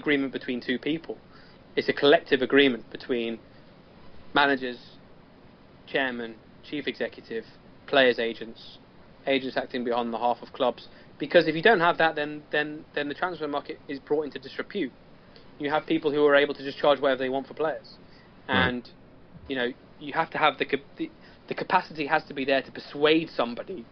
agreement between two people. It's a collective agreement between managers, chairman, chief executive, players' agents acting on behalf of clubs. Because if you don't have that, then the transfer market is brought into disrepute. You have people who are able to just charge whatever they want for players, and you have to have the capacity has to be there to persuade somebody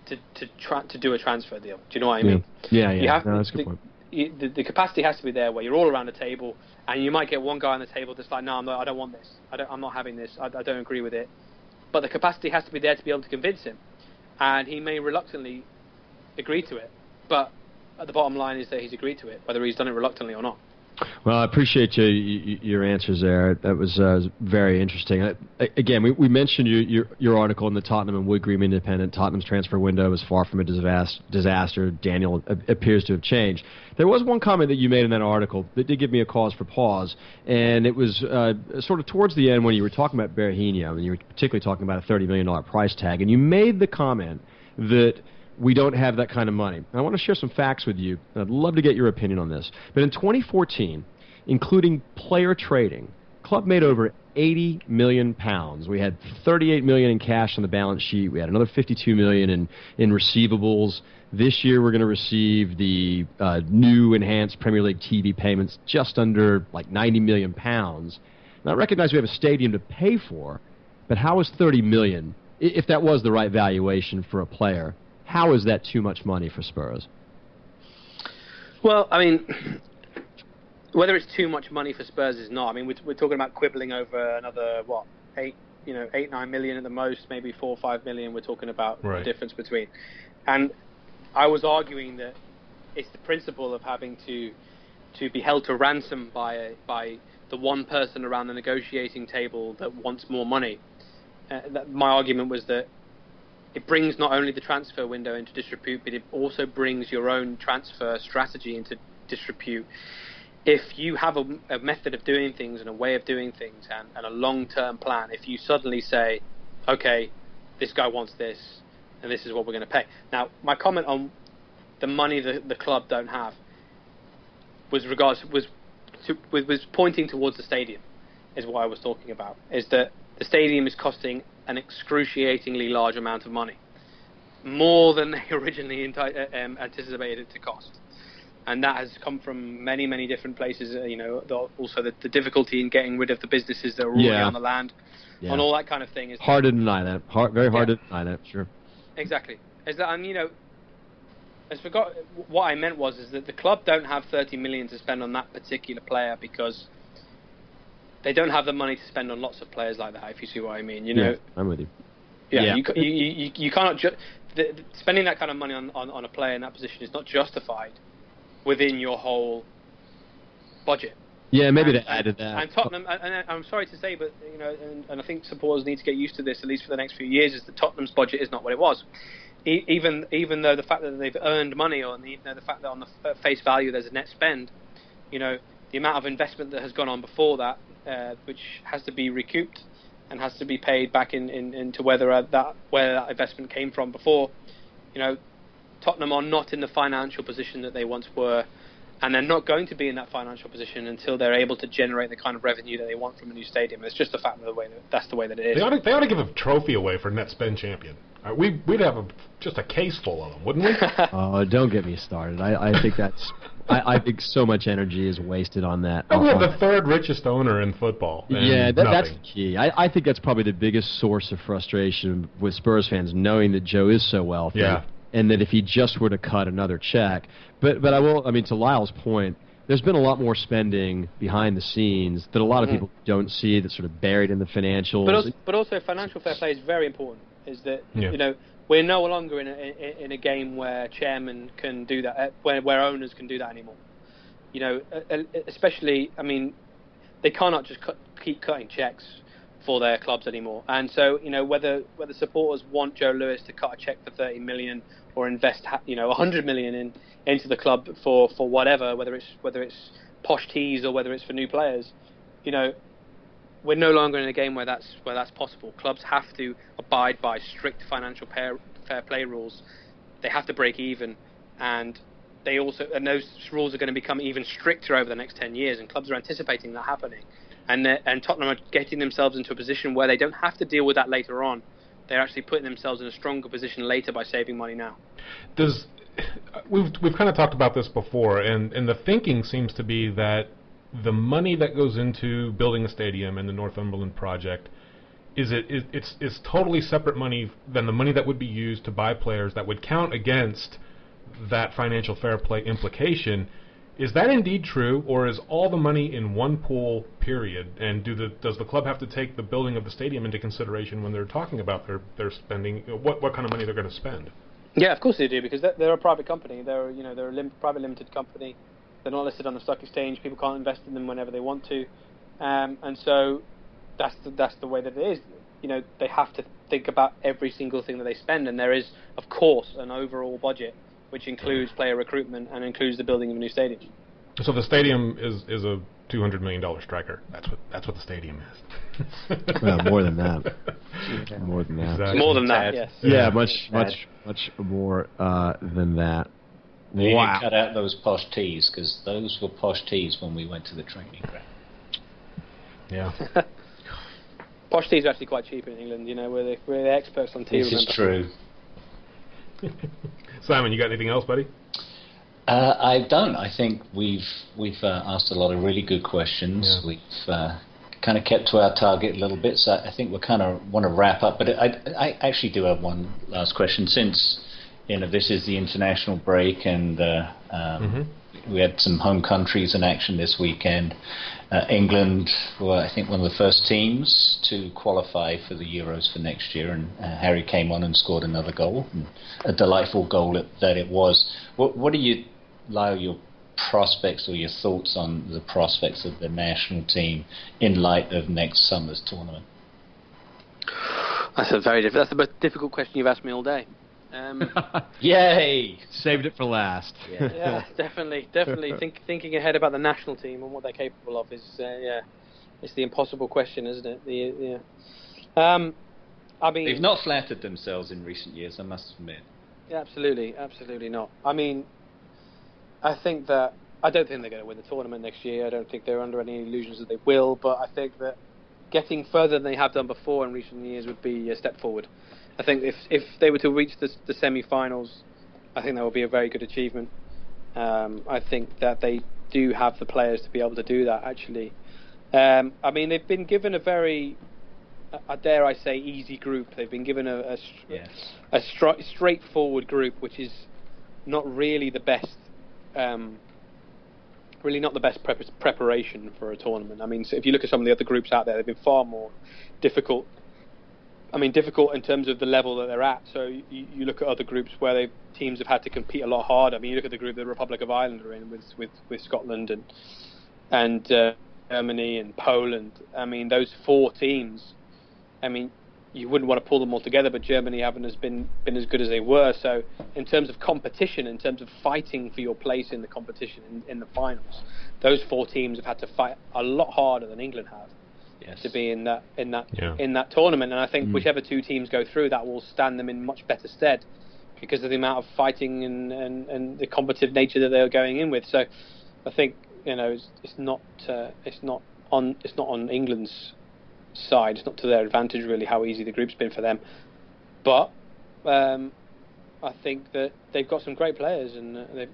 to do a transfer deal. Do you know what I mean? Yeah. That's a good point. The capacity has to be there where you're all around the table, and you might get one guy on the table that's like, no, I don't want this. I'm not having this. I don't agree with it. But the capacity has to be there to be able to convince him, and he may reluctantly agree to it. But the bottom line is that he's agreed to it, whether he's done it reluctantly or not. Well, I appreciate your answers there. That was very interesting. Again, we mentioned your article in the Tottenham and Wood Green Independent. Tottenham's transfer window was far from a disaster. Daniel appears to have changed. There was one comment that you made in that article that did give me a cause for pause, and it was sort of towards the end when you were talking about Berahino, and you were particularly talking about a $30 million price tag, and you made the comment that we don't have that kind of money. And I want to share some facts with you. I'd love to get your opinion on this. But in 2014, including player trading, club made over £80 million. We had $38 million in cash on the balance sheet. We had another $52 million in receivables. This year we're going to receive the new enhanced Premier League TV payments just under like £90 million. Now I recognize we have a stadium to pay for, but how is $30 million, if that was the right valuation for a player, how is that too much money for Spurs? Well, I mean, whether it's too much money for Spurs is not. I mean, we're talking about quibbling over another, 8-9 million at the most, maybe 4 or 5 million. We're talking about the difference between. And I was arguing that it's the principle of having to be held to ransom by the one person around the negotiating table that wants more money. My argument was that it brings not only the transfer window into disrepute, but it also brings your own transfer strategy into disrepute. If you have a method of doing things and a way of doing things and a long-term plan, if you suddenly say, okay, this guy wants this, and this is what we're going to pay. Now, my comment on the money the club don't have was pointing towards the stadium, is what I was talking about, is that the stadium is costing an excruciatingly large amount of money, more than they originally anticipated it to cost, and that has come from many, many different places. Also the difficulty in getting rid of the businesses that are already on the land, and all that kind of thing is hard to deny that. Very hard to deny that. Sure. Exactly. Is that, and I forgot what I meant is that the club don't have 30 million to spend on that particular player because they don't have the money to spend on lots of players like that, if you see what I mean. Yeah, I'm with you. Yeah. You cannot spending that kind of money on a player in that position is not justified within your whole budget. Yeah, maybe to add to that. And Tottenham, and I'm sorry to say, but and I think supporters need to get used to this, at least for the next few years, is that Tottenham's budget is not what it was. Even though the fact that they've earned money, or the fact that on the face value there's a net spend, the amount of investment that has gone on before that, which has to be recouped and has to be paid back into where that investment came from before. Tottenham are not in the financial position that they once were, and they're not going to be in that financial position until they're able to generate the kind of revenue that they want from a new stadium. It's just the fact of that's the way that it is. They ought to give a trophy away for net spend champion. We'd have just a case full of them, wouldn't we? Oh, don't get me started. I think I think so much energy is wasted on that. We have the third richest owner in football. Yeah, that's the key. I think that's probably the biggest source of frustration with Spurs fans, knowing that Joe is so wealthy. Yeah. And that if he just were to cut another check. But to Lyall's point, there's been a lot more spending behind the scenes that a lot of people don't see, that's sort of buried in the financials. But also financial fair play is very important. Is that we're no longer in a game where chairmen can do that, where owners can do that anymore. Especially, they cannot just keep cutting checks for their clubs anymore. And so, whether supporters want Joe Lewis to cut a check for 30 million or invest 100 million into the club for whatever, whether it's posh teas or whether it's for new players, we're no longer in a game where that's possible. Clubs have to abide by strict financial fair play rules. They have to break even, and those rules are going to become even stricter over the next 10 years, and clubs are anticipating that happening. And Tottenham are getting themselves into a position where they don't have to deal with that later on. They're actually putting themselves in a stronger position later by saving money now. We've kind of talked about this before, and the thinking seems to be that the money that goes into building a stadium and the Northumberland project it's totally separate money than the money that would be used to buy players that would count against that financial fair play implication. Is that indeed true, or is all the money in one pool, period? And does the club have to take the building of the stadium into consideration when they're talking about their spending, what kind of money they're going to spend? Yeah, of course they do, because they're a private company. They're a private limited company. They're not listed on the stock exchange. People can't invest in them whenever they want to, and so that's the way that it is. They have to think about every single thing that they spend, and there is, of course, an overall budget which includes player recruitment and includes the building of a new stadium. So the stadium is a $200 million striker. That's what the stadium is. Well, more than that. More than that. Exactly. More than that, yes. Yeah, much more than that. You Wow. cut out those posh tees, because those were posh tees when we went to the training ground. Yeah. Posh teas are actually quite cheap in England. We're the experts on tea. This is true. Simon, you got anything else, buddy? I don't. I think we've asked a lot of really good questions. Yeah. We've kind of kept to our target a little bit, so I think we kind of want to wrap up. But I actually do have one last question. Since this is the international break, and we had some home countries in action this weekend. England were, I think, one of the first teams to qualify for the Euros for next year, and Harry came on and scored another goal, and a delightful goal that it was. What do you, Lyall, your prospects or your thoughts on the prospects of the national team in light of next summer's tournament? That's that's the most difficult question you've asked me all day. Yay! Saved it for last. Yeah, definitely. Thinking ahead about the national team and what they're capable of is, it's the impossible question, isn't it? I mean, They've not flattered themselves in recent years, I must admit. Yeah, absolutely not. I mean, I don't think they're going to win the tournament next year. I don't think they're under any illusions that they will. But I think that getting further than they have done before in recent years would be a step forward. I think if they were to reach the semi-finals, I think that would be a very good achievement. I think that they do have the players to be able to do that, actually. I mean, they've been given a very, dare I say, easy group. They've been given a straightforward group, which is not really the best, preparation for a tournament. I mean, so if you look at some of the other groups out there, they've been far more difficult. I mean, difficult in terms of the level that they're at. So you look at other groups where teams have had to compete a lot harder. I mean, you look at the group the Republic of Ireland are in with Scotland and Germany and Poland. I mean, those four teams. I mean, you wouldn't want to pull them all together, but Germany haven't been as good as they were. So in terms of competition, in terms of fighting for your place in the competition in the finals, those four teams have had to fight a lot harder than England have. Yes. To be in that tournament, and I think whichever two teams go through, that will stand them in much better stead because of the amount of fighting and the competitive nature that they're going in with. So I think it's not on England's side. It's not to their advantage really how easy the group's been for them. But I think that they've got some great players, and I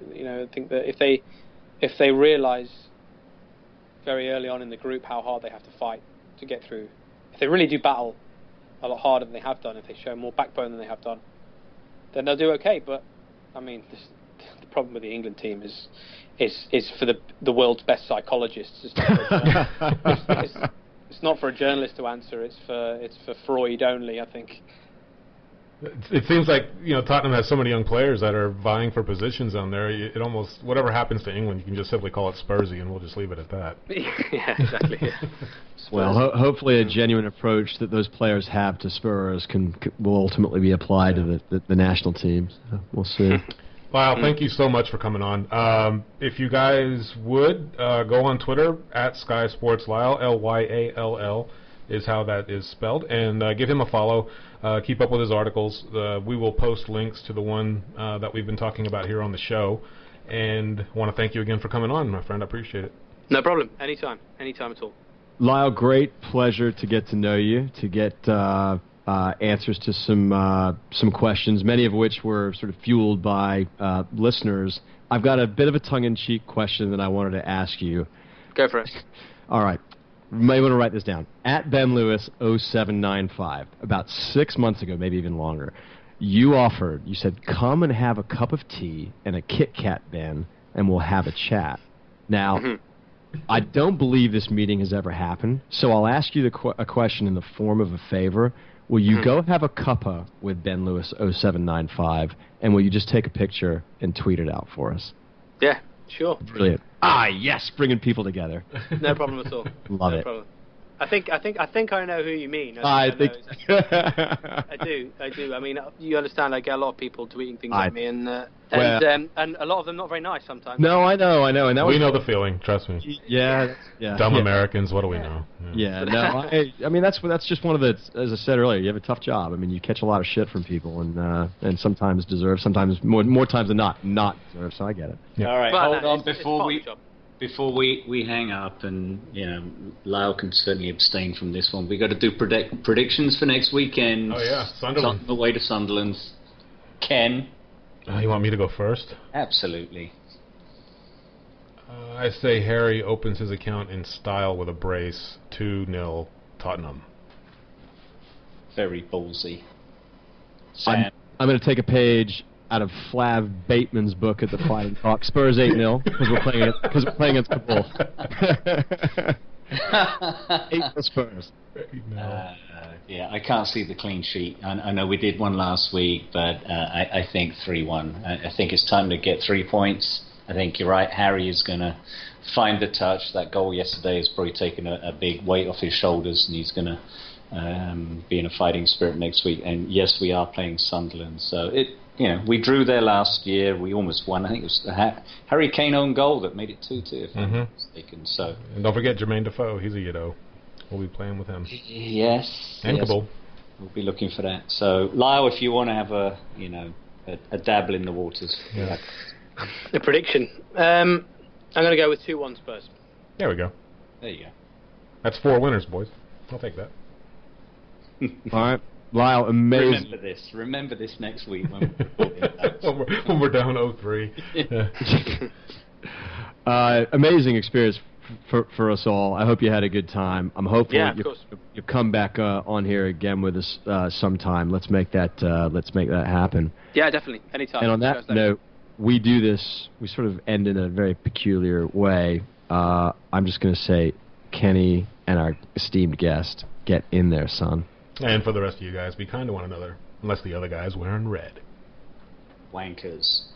think that if they realise very early on in the group how hard they have to fight to get through, if they really do battle a lot harder than they have done, if they show more backbone than they have done, then they'll do okay. But I mean, the problem with the England team is for the world's best psychologists. It's not for a journalist to answer. It's for Freud only, I think. It seems like Tottenham has so many young players that are vying for positions on there. It almost, whatever happens to England, you can just simply call it Spursy, and we'll just leave it at that. Yeah, exactly. Yeah. Well, hopefully a genuine approach that those players have to Spurs will ultimately be applied to the national team. So we'll see. Wow, thank you so much for coming on. If you guys would go on Twitter at Sky Sports Lyall, Lyall is how that is spelled, and give him a follow. Keep up with his articles. We will post links to the one that we've been talking about here on the show. And want to thank you again for coming on, my friend. I appreciate it. No problem. Anytime at all. Lyall, great pleasure to get to know you, to get answers to some questions, many of which were sort of fueled by listeners. I've got a bit of a tongue-in-cheek question that I wanted to ask you. Go for it. All right. You may want to write this down. At Ben Lewis 0795, about 6 months ago, maybe even longer, you said, come and have a cup of tea and a Kit Kat, Ben, and we'll have a chat. Now, I don't believe this meeting has ever happened, so I'll ask you a question in the form of a favor. Will you go have a cuppa with Ben Lewis 0795, and will you just take a picture and tweet it out for us? Yeah, sure. Brilliant. Yes, bringing people together. No problem at all. Love it. Problem. I think I know who you mean. I do. I mean, you understand. I get a lot of people tweeting things at me, and a lot of them not very nice sometimes. No, I know, and that we know the feeling. Trust me. Yeah. Dumb Americans. What do we know? Yeah. No, I mean that's just one of the. As I said earlier, you have a tough job. I mean, you catch a lot of shit from people, and sometimes deserve, sometimes more times than not deserve. So I get it. Yeah. All right, hold on before we hang up, and Lyall can certainly abstain from this one. We got to do predictions for next weekend. Oh yeah, Sunderland. The way to Sunderland. Ken. You want me to go first? Absolutely. I say Harry opens his account in style with a brace. 2-0 Tottenham. Very ballsy. Sam. I'm going to take a page out of Flav Bateman's book at the Fighting Cock. Spurs 8-0 because we're playing against Kabul. 8 Spurs. Yeah, I can't see the clean sheet. I know we did one last week, but I think 3-1. I think it's time to get 3 points. I think you're right. Harry is going to find the touch. That goal yesterday has probably taken a big weight off his shoulders, and he's going to be in a fighting spirit next week. And yes, we are playing Sunderland, so we drew there last year. We almost won. I think it was the Harry Kane own goal that made it 2-2, if I'm not mistaken. So, and don't forget Jermaine Defoe. He's a Yiddo. We'll be playing with him. Yes. And Kabul. We'll be looking for that. So, Lyall, if you want to have a dabble in the waters. Yeah. The prediction. I'm going to go with 2-1 Spurs. There we go. There you go. That's 4 winners, boys. I'll take that. All right. Lyall, amazing. Remember this next week when we're when we're down 0-3. Amazing experience for us all. I hope you had a good time. I'm hopeful you'll come back on here again with us sometime. Let's make that happen. Yeah, definitely. Anytime. And on that note, we do this. We sort of end in a very peculiar way. I'm just going to say, Kenny and our esteemed guest, get in there, son. And for the rest of you guys, be kind to one another, unless the other guy's wearing red. Wankers.